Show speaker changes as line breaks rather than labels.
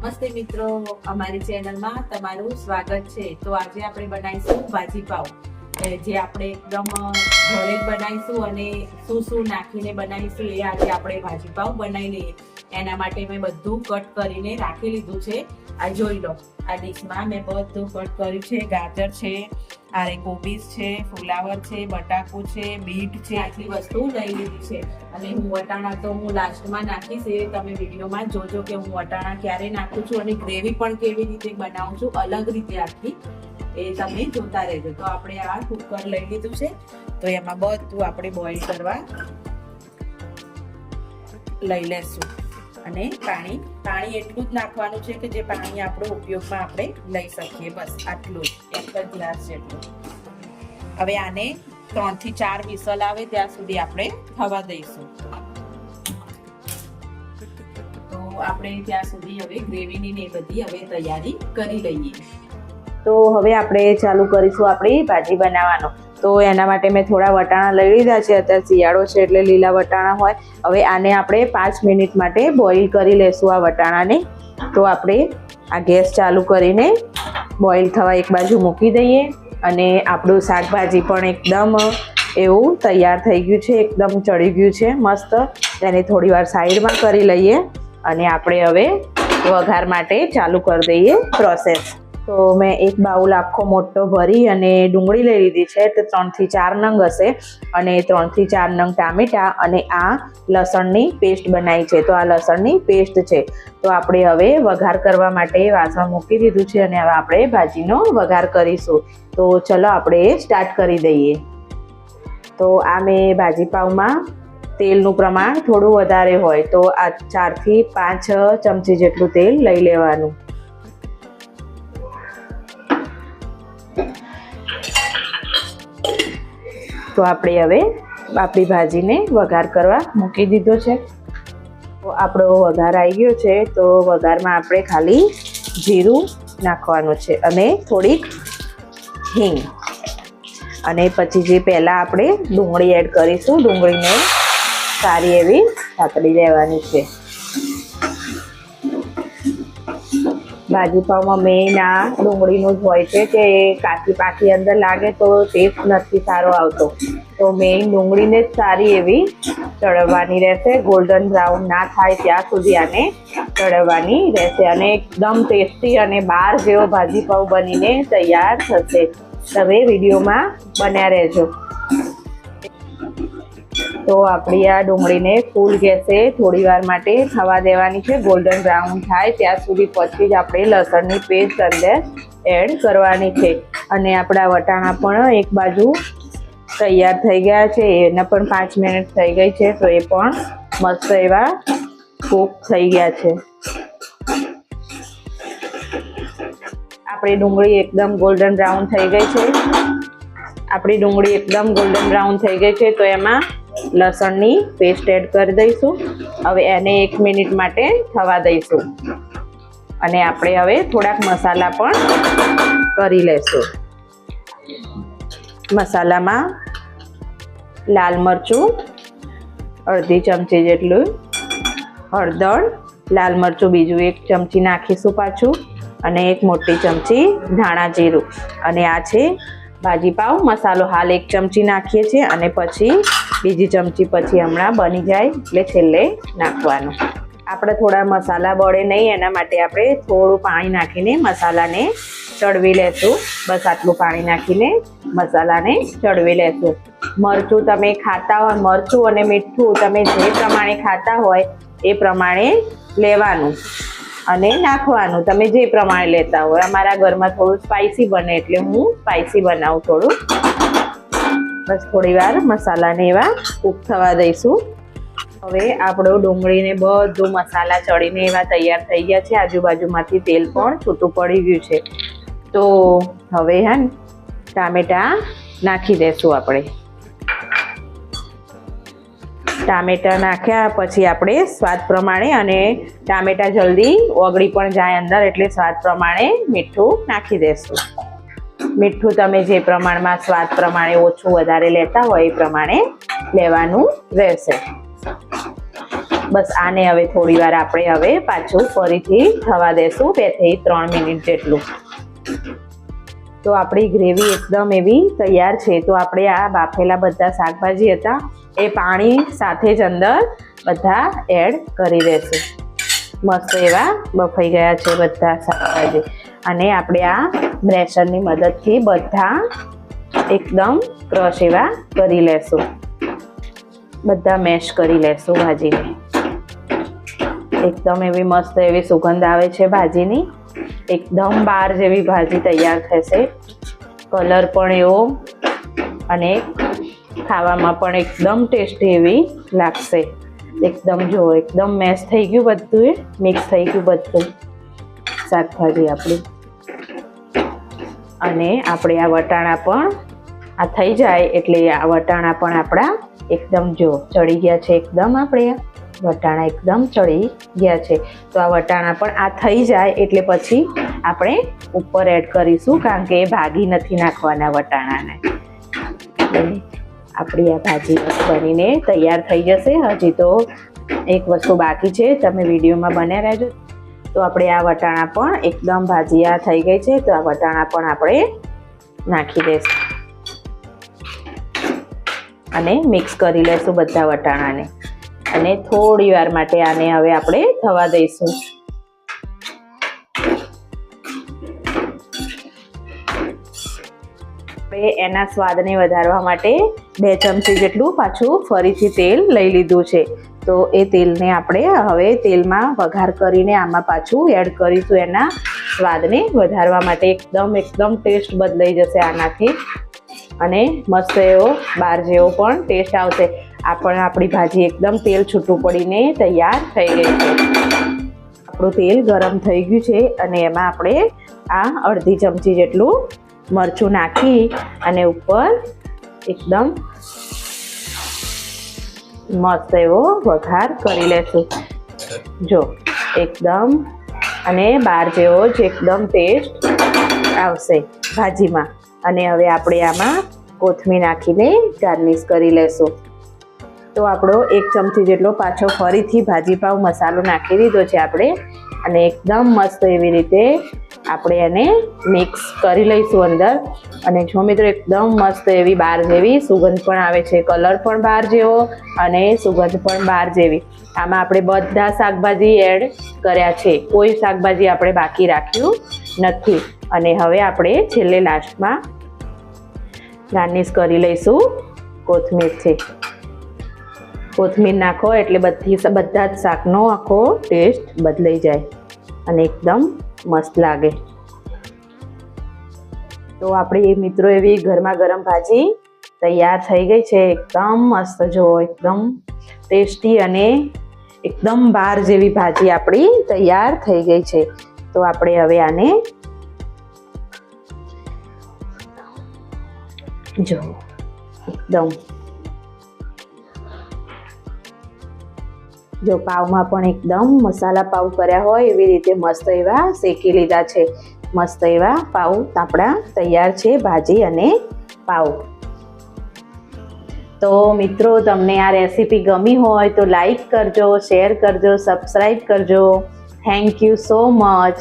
નમસ્તે મિત્રો, અમારી ચેનલમાં તમારું સ્વાગત છે। તો આજે આપણે બનાવીશું ભાજી પાવ, જે આપણે એકદમ ઘરે જ બનાવીશું અને શું નાખીને બનાવીશું એ આજે આપણે ભાજી પાવ બનાવી લઈએ। એના માટે મેં બધું કટ કરીને રાખી લીધું છે। આ જોઈ લો, આ ડીશમાં મેં બધું કટ કર્યું છે। ગાજર છે, આરે કોબીજ છે, ફુલાવર છે, બટાકું છે, બીટ છે, આટલી વસ્તુ લઈ લીધી છે। અને હું વટાણા તો હું લાસ્ટમાં નાખીશ, એ તમે વિડીયોમાં જોજો કે હું વટાણા ક્યારે નાખું છું અને ગ્રેવી પણ કેવી રીતે બનાવું છું અલગ રીતે આખી, એ તમે જોતા રહેજો। તો આપણે આ કુકર લઈ લીધું છે, તો એમાં બધું આપણે બોઇલ કરવા લઈ લેશું। અને પાણી એટલું જ નાખવાનું છે કે જે પાણી આપણો ઉપયોગમાં આપણે લઈ શકીએ, બસ આટલું જ, એક જ ગ્લાસ જેટલું। હવે આને 3 થી 4 વિસલ આવે ત્યાં સુધી આપણે થવા દઈશું। તો આપણે ત્યાં સુધી હવે ગ્રેવીની ને બધી હવે તૈયારી કરી લઈએ। તો હવે આપણે ચાલુ કરીશું આપણી ભાજી બનાવવાનો। તો એના માટે મેં થોડા વટાણા લઈ લીધા છે, અત્યારે શિયાળો છે એટલે લીલા વટાણા હોય। હવે આને આપણે 5 મિનિટ માટે બોઇલ કરી લેશું આ વટાણાને। તો આપણે આ ગેસ ચાલુ કરીને બોઇલ થવા એક બાજુ મૂકી દઈએ। અને આપણું શાકભાજી પણ એકદમ એવું તૈયાર થઈ ગયું છે, એકદમ ચડી ગયું છે મસ્ત। એને થોડી વાર સાઈડમાં કરી લઈએ અને આપણે હવે વઘાર માટે ચાલુ કરી દઈએ પ્રોસેસ। તો મેં એક બાઉલ આખો મોટો ભરી અને ડુંગળી લઈ લીધી છે, તો 3 થી 4 નંગ હશે, અને 3 થી 4 નંગ ટામેટા, અને આ લસણની પેસ્ટ બનાવી છે। તો આ લસણની પેસ્ટ છે। તો આપણે હવે વઘાર કરવા માટે વાસણ મૂકી દીધું છે અને હવે આપણે ભાજીનો વઘાર કરીશું। તો ચલો આપણે સ્ટાર્ટ કરી દઈએ। તો આ મેં ભાજી પાવમાં તેલનું પ્રમાણ થોડું વધારે હોય, તો આ 4 થી 5 ચમચી જેટલું તેલ લઈ લેવાનું। તો આપણે હવે આપણી ભાજીને વઘાર કરવા મૂકી દીધો છે। તો આપણો વઘાર આવી ગયો છે। તો વઘારમાં આપણે ખાલી જીરું નાખવાનું છે અને થોડીક હિંગ, અને પછી જે પહેલાં આપણે ડુંગળી એડ કરીશું, ડુંગળીને સારી એવી સાતળી લેવાની છે। ભાજી પાવમાં મેઇન આ ડુંગળીનું જ હોય છે કે કાચી પાકી અંદર લાગે તો ટેસ્ટ નથી સારો આવતો। તો મેઇન ડુંગળીને જ સારી એવી તળવાની રહેશે, ગોલ્ડન બ્રાઉન ના થાય ત્યાં સુધી આને તળવાની રહેશે, અને એકદમ ટેસ્ટી અને બાર જેવો ભાજી પાવ બનીને તૈયાર થશે। તમે વિડીયોમાં બન્યા રહેજો। તો આપણી આ ડુંગળીને ફૂલ ગેસે થોડી વાર માટે થવા દેવાની છે, ગોલ્ડન બ્રાઉન થાય ત્યાં સુધી, પછી જ આપણે લસણની પેસ્ટ અંદર એડ કરવાની છે। અને આપણા વટાણા પણ એક બાજુ તૈયાર થઈ ગયા છે, એના પણ 5 મિનિટ થઈ ગઈ છે, તો એ પણ મસ્ત એવા કૂક થઈ ગયા છે। આપણી ડુંગળી એકદમ ગોલ્ડન બ્રાઉન થઈ ગઈ છે। આપણી ડુંગળી એકદમ ગોલ્ડન બ્રાઉન થઈ ગઈ છે, તો એમાં લસણની પેસ્ટ એડ કરી દઈશું। હવે એને 1 મિનિટ માટે થવા દઈશું, અને આપણે હવે થોડાક મસાલા પણ કરી લેશું। મસાલામાં લાલ મરચું અડધી ચમચી જેટલું, હળદર, લાલ મરચું બીજું 1 ચમચી નાખીશું પાછું, અને 1 મોટી ચમચી ધાણા જીરું, અને આ છે ભાજી પાવ મસાલો, હાલ 1 ચમચી નાખીએ છીએ, અને પછી બીજી ચમચી પછી હમણાં બની જાય એટલે છેલ્લે નાખવાનું। આપણે થોડા મસાલા બળે નહીં એના માટે આપણે થોડું પાણી નાખીને મસાલાને ચડવી લેશું, બસ આટલું પાણી નાખીને મસાલાને ચડવી લેશું। મરચું તમે ખાતા હોય, મરચું અને મીઠું તમે જે પ્રમાણે ખાતા હોય એ પ્રમાણે લેવાનું અને નાખવાનું, તમે જે પ્રમાણે લેતા હોય। અમારા ઘરમાં થોડું સ્પાઇસી બને એટલે હું સ્પાઇસી બનાવું થોડું। બસ થોડી વાર મસાલાને એવા કૂક થવા દઈશું। હવે આપણો ડુંગળીને બધું મસાલા ચડીને એવા તૈયાર થઈ ગયા છે, આજુબાજુમાંથી તેલ પણ છૂટું પડી ગયું છે। તો હવે ટામેટા નાખી દેશું આપણે। ટામેટા નાખ્યા પછી આપણે સ્વાદ પ્રમાણે, અને ટામેટા જલ્દી ઓગળી પણ જાય અંદર એટલે સ્વાદ પ્રમાણે મીઠું નાખી દેશું। મીઠું તમે જે પ્રમાણમાં સ્વાદ પ્રમાણે ઓછું વધારે લેતા હોય એ પ્રમાણે લેવાનું રહેશે। બસ આને હવે થોડી વાર આપણે હવે પાછું ફરીથી થવા દેશું 2 થી 3 મિનિટ જેટલું. તો આપણી ગ્રેવી એકદમ એવી તૈયાર છે. તો આપણે આ બાફેલા બધા શાકભાજી હતા એ પાણી સાથે જ અંદર બધા એડ કરી દઈશું. મસ્ત એવા બફાઈ ગયા છે બધા શાકભાજી. અને આપણે આ બ્રેશરની મદદથી બધા એકદમ ક્રશ એવા કરી લેશું. બધા મેશ કરી લેશું ભાજીને. એકદમ એવી મસ્ત એવી સુગંધ આવે છે ભાજીની. એકદમ બાર જેવી ભાજી તૈયાર થશે. કલર પણ એવો અને ખાવામાં પણ એકદમ ટેસ્ટી એવી લાગશે. એકદમ જો એકદમ મેશ થઈ ગયું બધું, મિક્સ થઈ ગયું બધું શાકભાજી આપણી. અને આપણે આ વટાણા પણ આ થઈ જાય એટલે આ વટાણા પણ આપણા એકદમ જો ચડી ગયા છે. એકદમ આપણે વટાણા એકદમ ચડી ગયા છે. તો આ વટાણા પણ આ થઈ જાય એટલે પછી આપણે ઉપર એડ કરીશું, કારણ કે એ ભાગી નથી નાખવાના વટાણાને. આપણી આ ભાજી બનીને તૈયાર થઈ જશે. હજી તો એક વસ્તુ બાકી છે, તમે વિડીયોમાં બન્યા રહેજો. તો આપણે આ વટાણા પણ એકદમ ભાજી આ થઈ ગઈ છે. તો આ વટાણા પણ આપણે નાખી દઈશું અને મિક્સ કરી લઈશું બધા વટાણાને. અને થોડી વાર માટે આને હવે આપણે થવા દઈશું. એના સ્વાદને વધારવા માટે 2 ચમચી જેટલું પાછું ફરીથી તેલ લઈ લીધું છે. તો એ તેલને આપણે હવે તેલમાં વઘાર કરીને આમાં પાછું એડ કરીશું. એના સ્વાદને વધારવા માટે એકદમ ટેસ્ટ બદલાઈ જશે આનાથી. અને મસ્ત એવો બાર જેવો પણ ટેસ્ટ આવશે. આપણી ભાજી એકદમ તેલ છૂટું પડીને તૈયાર થઈ ગઈ છે. આપણું તેલ ગરમ થઈ ગયું છે અને એમાં આપણે આ અડધી ચમચી જેટલું મરચું નાખી અને ઉપર એકદમ મસ્ત એવો વઘાર કરી લેશું. જો એકદમ અને બાર જેવો જ એકદમ ટેસ્ટ આવશે ભાજીમાં. અને હવે આપણે આમાં કોથમીર નાખીને ગાર્નિશ કરી લેશું. તો આપણો 1 ચમચી જેટલો પાછો ફરીથી ભાજી પાવ મસાલો નાખી દીધો છે આપણે. અને એકદમ મસ્ત એવી રીતે આપણે એને મિક્સ કરી લઈશું અંદર. અને જો મિત્રો એકદમ મસ્ત એવી બાર જેવી સુગંધ પણ આવે છે. કલર પણ બાર જેવો અને સુગંધ પણ બાર જેવી. આમાં આપણે બધા શાકભાજી એડ કર્યા છે, કોઈ શાકભાજી આપણે બાકી રાખ્યું નથી. અને હવે આપણે છેલ્લે લાસ્ટમાં ગાર્નિશ કરી લઈશું કોથમીરથી. કોથમીર નાખો એટલે બધા જ શાકનો આખો ટેસ્ટ બદલાઈ જાય અને એકદમ મસ્ત લાગે. તો આપણી મિત્રો એવી ગરમા ગરમ ભાજી તૈયાર થઈ ગઈ છે. એકદમ મસ્ત જો એકદમ ટેસ્ટી અને એકદમ બાર જેવી ભાજી આપણી તૈયાર થઈ ગઈ છે. તો આપણે હવે આને જો એકદમ જો પાવમાં પણ એકદમ મસાલા પાવ કર્યા હોય એવી રીતે મસ્ત એવા શેકી લીધા છે. મસ્ત એવા પાવ આપણા તૈયાર છે, ભાજી અને પાવ. તો મિત્રો તમને આ રેસીપી ગમી હોય તો લાઈક કરજો, શેર કરજો, સબસ્ક્રાઈબ કરજો. Thank you so much.